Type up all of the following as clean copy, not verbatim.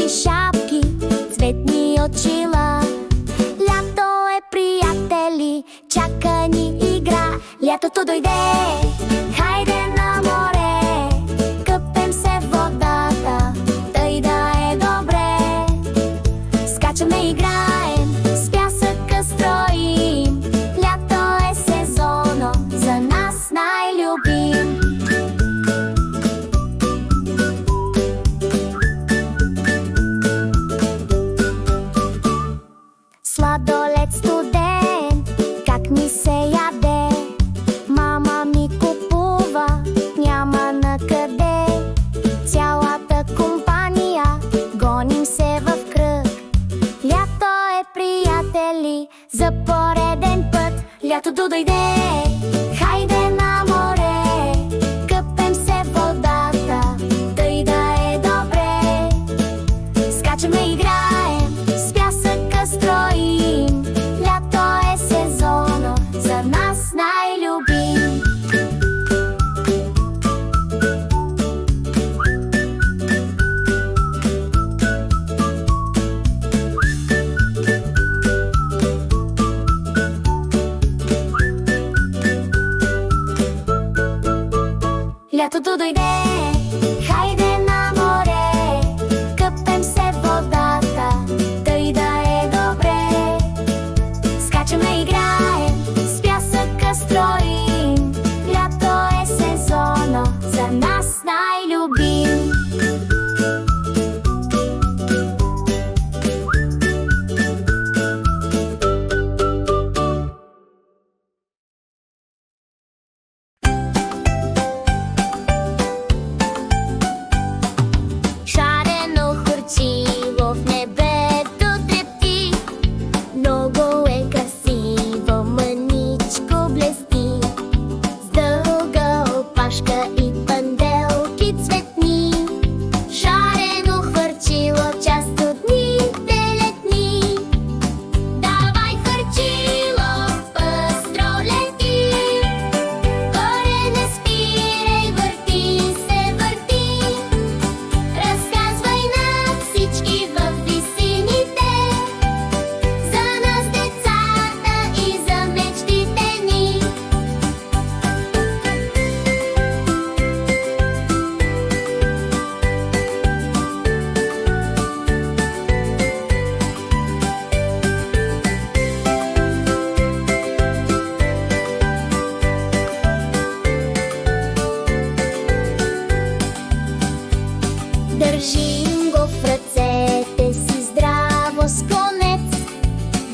цветни шапки, цветни очила. Лято е, приятели, чака ни игра. Лятото дойде, хайде на море, къпем се в водата, тъй да е добре. Скачаме, играем, с пясъка строим. Лято е сезоно, за нас най-любим. Сладолед студен, как ми се яде. Мама ми купува, няма на къде. Цялата компания, гоним се в кръг. Лято е, приятели, за пореден път. Лятото дойде, хайде на море, къпем се в водата, тъй да е добре. Скачаме, играем, с пясъка строим. Лято е сезоно, за нас най-любим. Лятото дойде, хайде на море, къпем се в водата, тъй да е добре. Скачаме, играем, с пясъка строим. Лято е сезоно, за нас най-любим. Шарено хвърчило в небето трепти, много е красиво, мъничко блести. С дълга опашка и панделки цветни. Шарено хвърчило, част от дните летни. Давай, хвърчило, пъстро лети. Горе не спирай, върти се, върти. Разказвай на всички във висините, за нас децата и за мечтите ни. Държим го в ръцете си здраво с конец.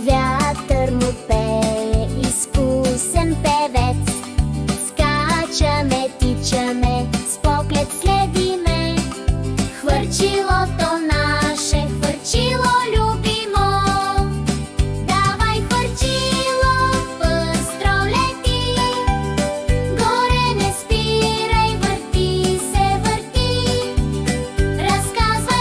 Вятър му пее, изкусен певец. Скачаме, тичаме, с поглед следиме. Хвърчилото наше, хвърчило любимо. Давай, хвърчило, пъстро лети. Горе не спирай, върти се, върти. Разказвай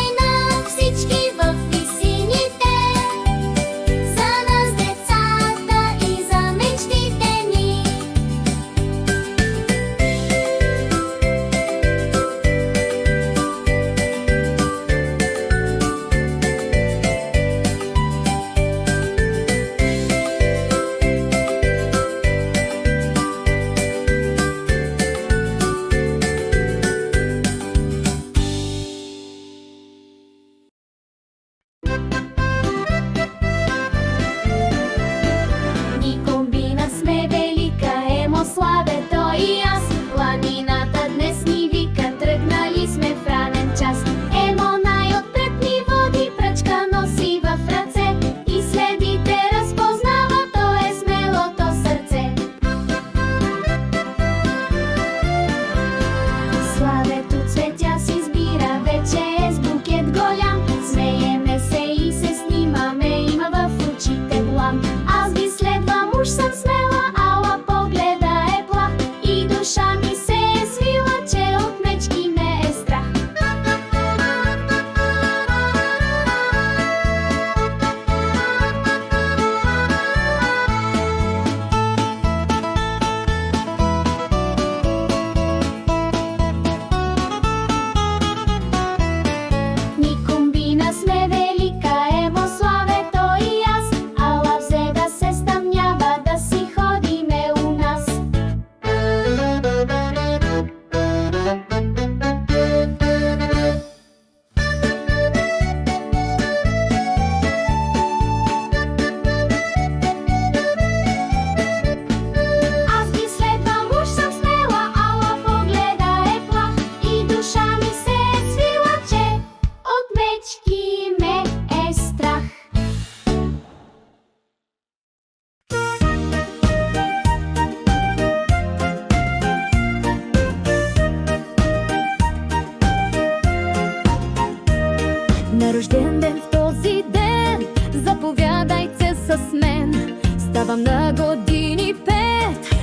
рожден ден в този ден, заповядайте с мен. Ставам на години 5,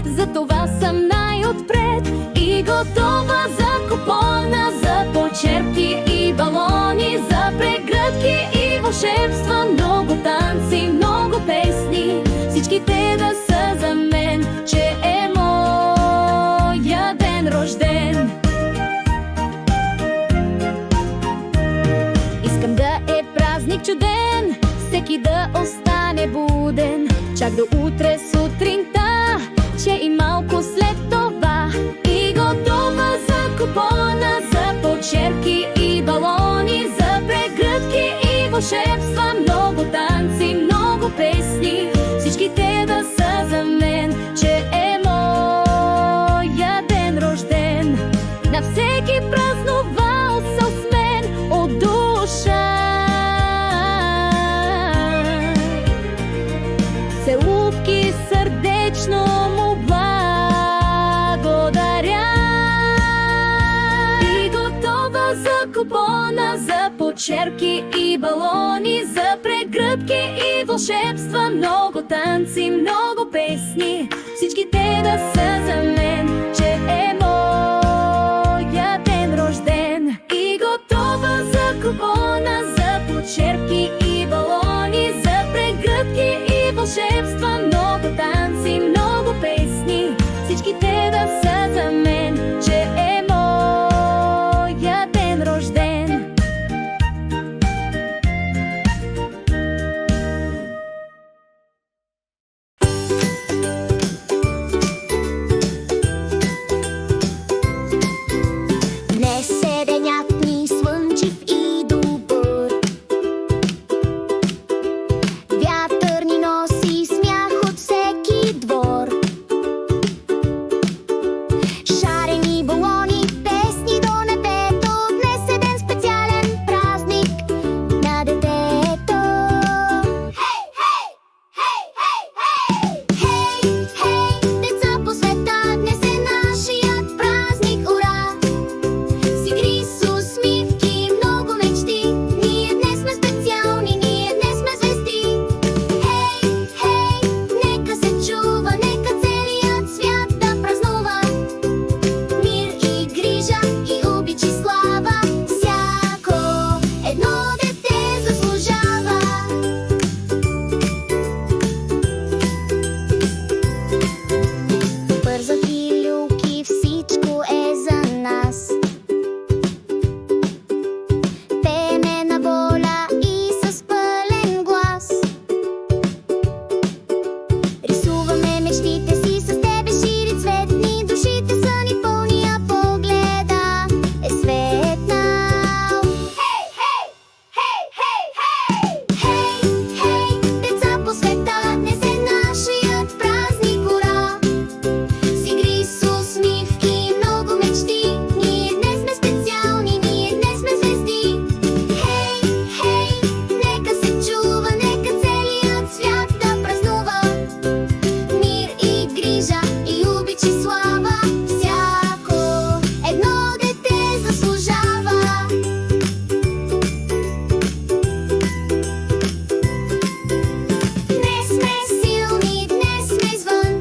затова съм най-отпред и готова за купона, за почерпки и балони, за прегръдки и вълшебства, много танци, много песни, всички те да са за мен, че е моя ден рожден. Искам да е празник чуден, всеки да остане буден, чак до утре сутринта, че и малко след това, и готова за купона, за почерпки и балони, за прегръдки и вълшебства, много танци, много песни, всички те да са за мен, че е моя ден рожден. На всеки празнувал с мен от душа, целувки сърдечно му благодаря. И готова за купона, за почерпки и балони, за прегръдки и вълшебства, много танци, много песни, всички те да са за мен, че е моя ден рожден. И готова за купона, за почерпки и балони, за прегръдки и вълшебства, много танци, много песни, всички те да са за мен, че е моя ден рожден. Днес е денят ни слънчев и добър, вятър ни носи смях от всеки двор. Шарени балони, песни до небето, днес е ден специален празник на детето. Хей, хей, хей, хей, хей! Хей, хей, деца по света, днес е нашият празник, ура! С игри, с усмивки, много мечти, ние днес сме специални, ние днес сме звезди. Хей, хей, нека се чува, нека целият свят да празнува. Мир и грижа и обич и слава, всяко едно дете заслужава. Бързоти, люки, всичко е за нас. Пееме на воля и с пълен глас. Рисуваме мечтите си, с тебе шири цветни, душите са ни пълни, а погледа е светнал. Хей, хей, хей, хей, хей! Хей, хей, деца по света, днес е нашият празник, ура! С игри, с усмивки, много мечти, ние днес сме специални, ние днес сме звезди. Хей, хей, нека се чува, нека целият свят да празнува. Мир и грижа и обич и слава, всяко едно дете заслужава. Днес сме силни, днес сме извън,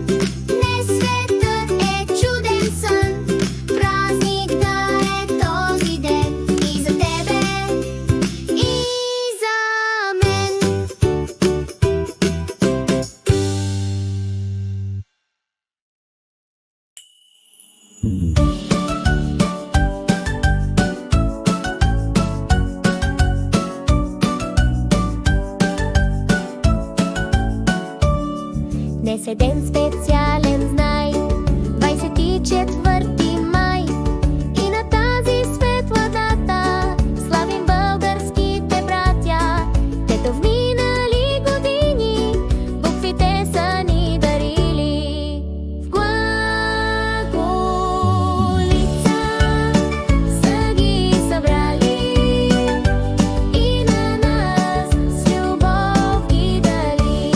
днес светът е чуден сън. Празник да е този ден и за тебе, и за мен. Днес е ден специален, знай, 24 май. И на тази светла дата славим българските братя, дето в минали години буквите са ни дарили. В Глаголица са ги събрали и на нас с любов ги дали.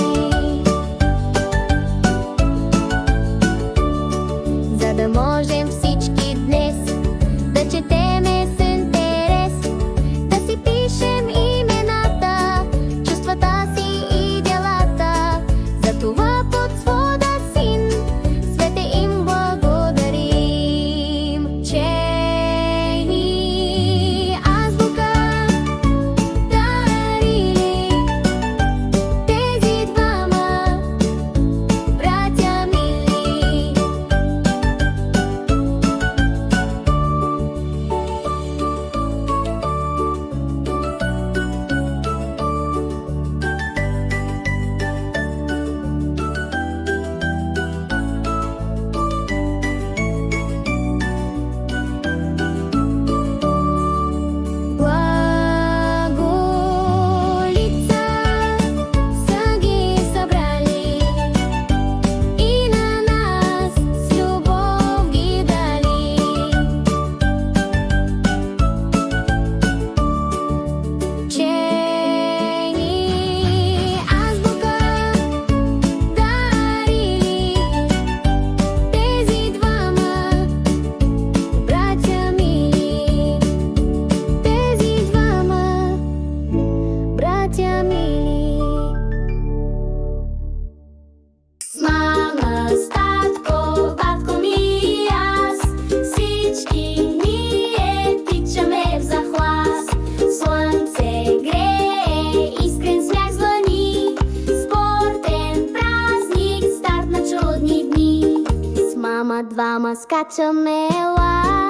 Мама, скачаме, ела,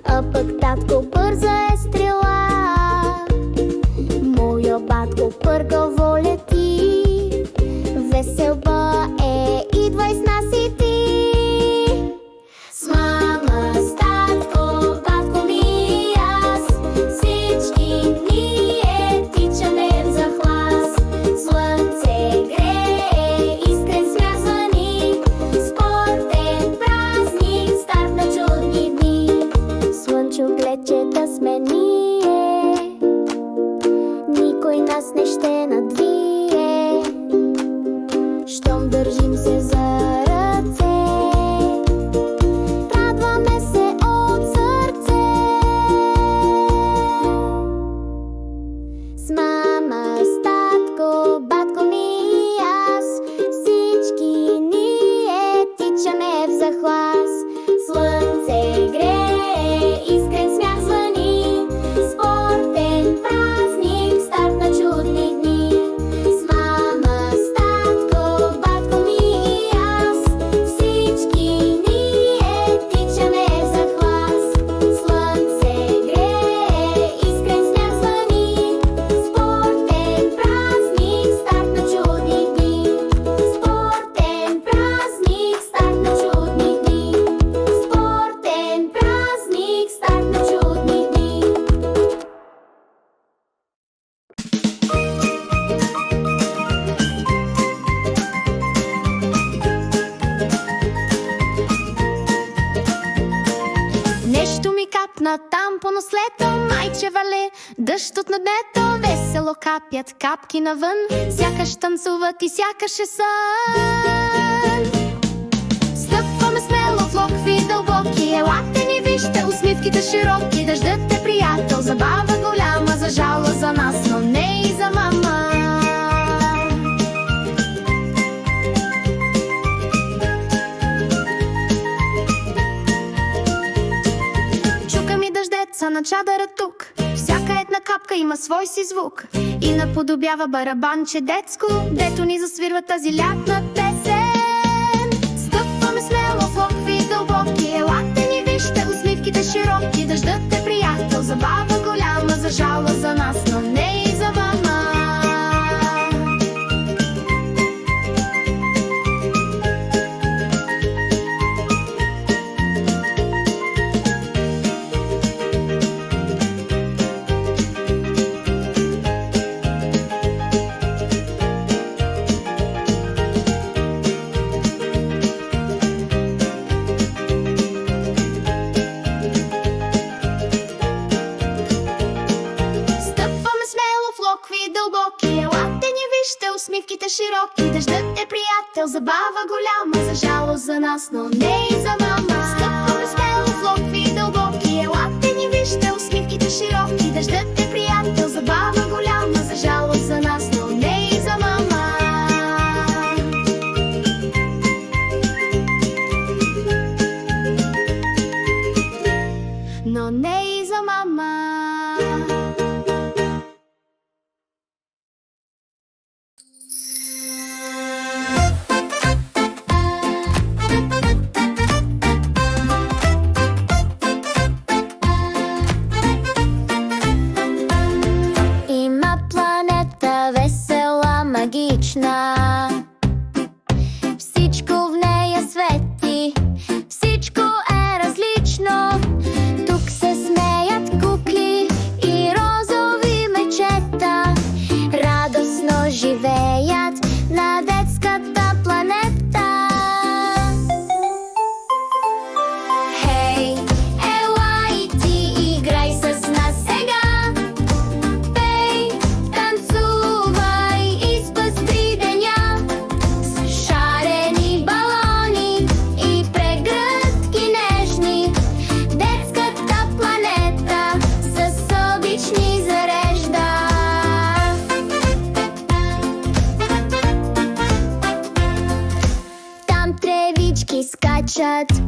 а пък татко бърза е стрела. Моя батко пъргаво лети, весел е, идвай с нас и ти. С мама, с татко, батко ми и аз, всички ние тичаме в захлас. Слънце грее, искрен смях звъни, спортен празник, старт на чудни дни. Слънчо гледчета сме ние, никой нас не ще надвие, щом държим се за ръце, радваме се от сърце. С мама, с татко, батко ми и аз, всички ние тичаме в захлас. Слънце грее, искрен смях звъни, спортен празник, старт на чудни дни. С мама, с татко, батко ми и аз, всички ние тичаме в захлас. Слънце грее, искрен смях звъни, спортен празник, старт на чудни дни. Спортен празник, старт на чудни дни. Спортен празник, старт на чудни дни. Нещо ми капна там по наследство, майче вале, дъжд от небето, весело капят капки навън, сякаш танцуват и сякаш е сън. Стъпваме смело в локви дълбоки, елате ни вижте усмивките широки, дъждът е приятел, забава голяма, за жалост за нас, но не и за мама. Чука ми дъждеца на чадъра тук, всяка една капка има свой си звук и наподобява барабанче детско, дето ни засвирва тази лятна песен. Стъпваме смело в локви дълбоки, елате ни вижте усмивките широки, дъждът е приятел, забава голяма, за жалост за нас, но не и за мама. Стъпваме смело в локви дълбоки, елате ни вижте усмивките широки, дъждът е приятел, забава голяма, за жалост за нас, но не и за мама. Стъпваме смело в локви дълбоки, елате ни вижте усмивките широки, дъждът е приятел, забава голяма, за жалост за нас, но не и за мама. Но не и за мама. Има планета весела, магична, всичко в нея свети, всичко е различно. Тук се смеят кукли и розови мечета, радостно живеят на детската планета. Хей, ела и ти играй с нас сега, пей, танцувай и спъстри деня с шарени балони и прегръдки нежни. Детската планета с обични зарежда. Там тревички скачат,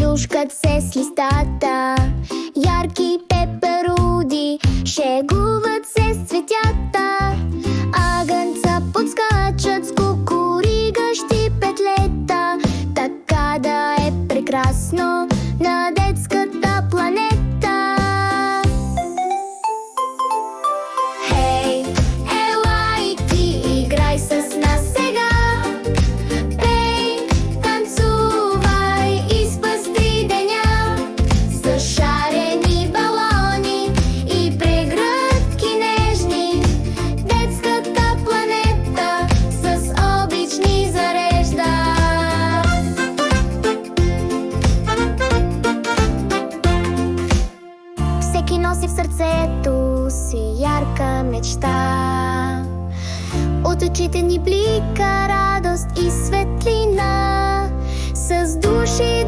люшкат се с листата, ярки пеперуди шегуват се с цветята, агънца подскачат с кукуригащи петлета, така да е в сърцето си ярка мечта. От очите ни блика радост и светлина, с души